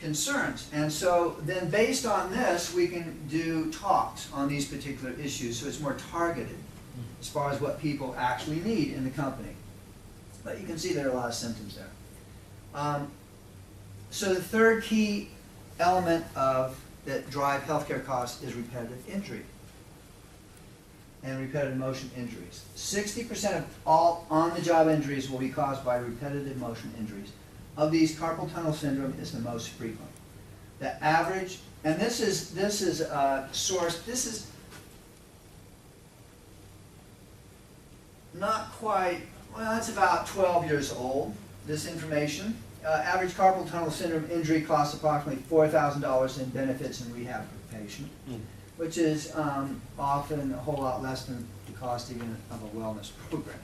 concerns. And so then based on this, we can do talks on these particular issues, so it's more targeted as far as what people actually need in the company. But you can see there are a lot of symptoms there. So the third key element that drive healthcare costs is repetitive injury and repetitive motion injuries. 60% of all on-the-job injuries will be caused by repetitive motion injuries. Of these, carpal tunnel syndrome is the most frequent. The average, and this is sourced. This is not quite. Well, it's about 12 years old. This information. Average carpal tunnel syndrome injury costs approximately $4,000 in benefits and rehab for the patient, which is often a whole lot less than the cost even of a wellness program.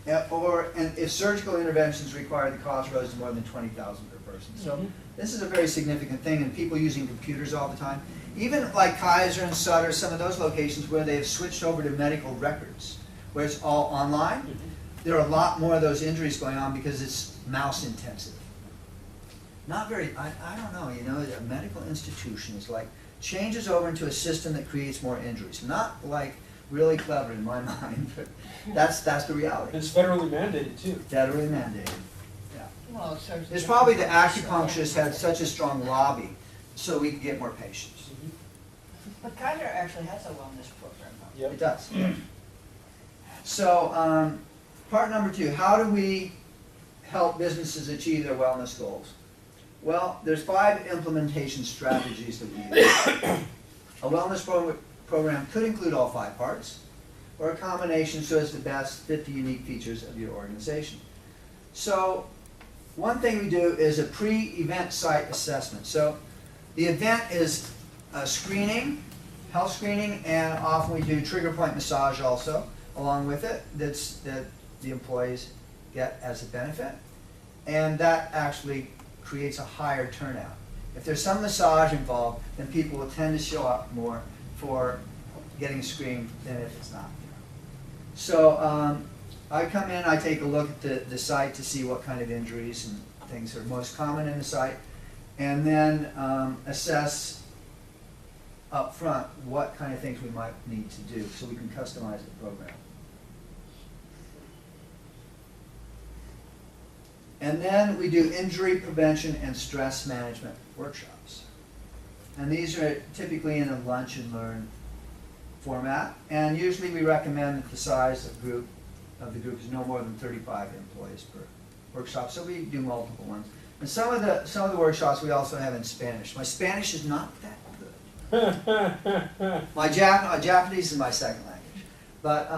And if surgical interventions required, the cost rose to more than $20,000 per person. So this is a very significant thing, and people using computers all the time. Even like Kaiser and Sutter, some of those locations where they have switched over to medical records, where it's all online, there are a lot more of those injuries going on because it's mouse intensive. Not very, I don't know, you know, a medical institution is like, changes over into a system that creates more injuries. Not like really clever in my mind, but that's the reality. It's federally mandated too. Federally mandated, yeah. Well, It's probably the acupuncturists had such a strong lobby so we could get more patients. But Kaiser actually has a wellness program, though. Yep. It does. So, part number 2, how do we help businesses achieve their wellness goals? Well, there's 5 implementation strategies that we use. A wellness program could include all 5 parts, or a combination so as to best fit the unique features of your organization. So, one thing we do is a pre-event site assessment. So, the event is a screening, health screening, and often we do trigger point massage also, along with it, that the employees get as a benefit. And that actually creates a higher turnout. If there's some massage involved, then people will tend to show up more for getting screened than if it's not. So I come in, I take a look at the site to see what kind of injuries and things are most common in the site, and then assess up front what kind of things we might need to do so we can customize the program. And then we do injury prevention and stress management workshops. And these are typically in a lunch and learn format. And usually we recommend that the size of the group is no more than 35 employees per workshop. So we do multiple ones. And some of the workshops we also have in Spanish. My Spanish is not that good. My Japanese is my second language. But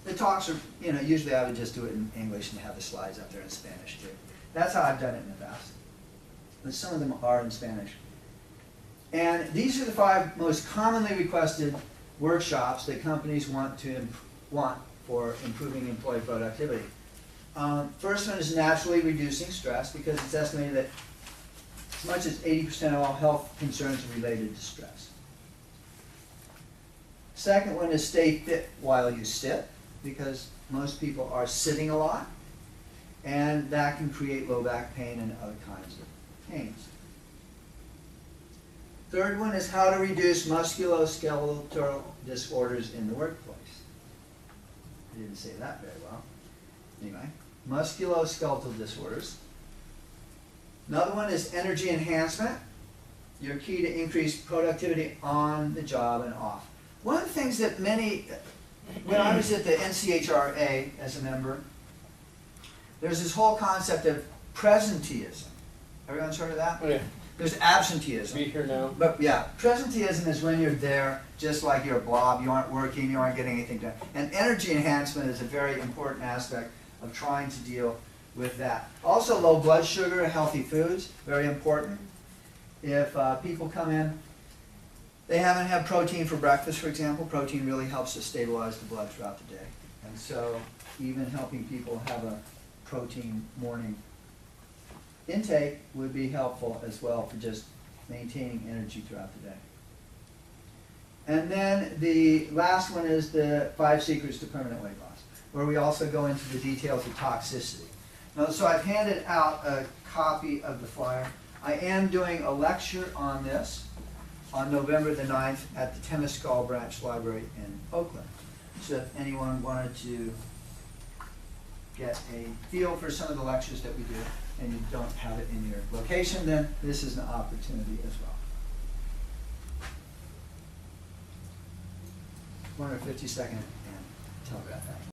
the talks are, usually I would just do it in English and have the slides up there in Spanish too. That's how I've done it in the past. But some of them are in Spanish. And these are the 5 most commonly requested workshops that companies want for improving employee productivity. First one is naturally reducing stress, because it's estimated that as much as 80% of all health concerns are related to stress. Second one is stay fit while you sit, because most people are sitting a lot, and that can create low back pain and other kinds of pains. Third one is how to reduce musculoskeletal disorders in the workplace. I didn't say that very well. Anyway, musculoskeletal disorders. Another one is energy enhancement. Your key to increase productivity on the job and off. One of the things that when I was at the NCHRA as a member, there's this whole concept of presenteeism. Everyone's heard of that? Oh, yeah. There's absenteeism. Be here now. But yeah, presenteeism is when you're there just like you're a blob, you aren't working, you aren't getting anything done. And energy enhancement is a very important aspect of trying to deal with that. Also, low blood sugar, healthy foods, very important. If people come in, they haven't had protein for breakfast, for example, protein really helps to stabilize the blood throughout the day. And so even helping people have a protein morning intake would be helpful as well for just maintaining energy throughout the day. And then the last one is the 5 secrets to permanent weight loss, where we also go into the details of toxicity. Now, so I've handed out a copy of the flyer. I am doing a lecture on this on November the 9th at the Temescal Branch Library in Oakland. So if anyone wanted to get a feel for some of the lectures that we do and you don't have it in your location, then this is an opportunity as well. 152nd and telegraph.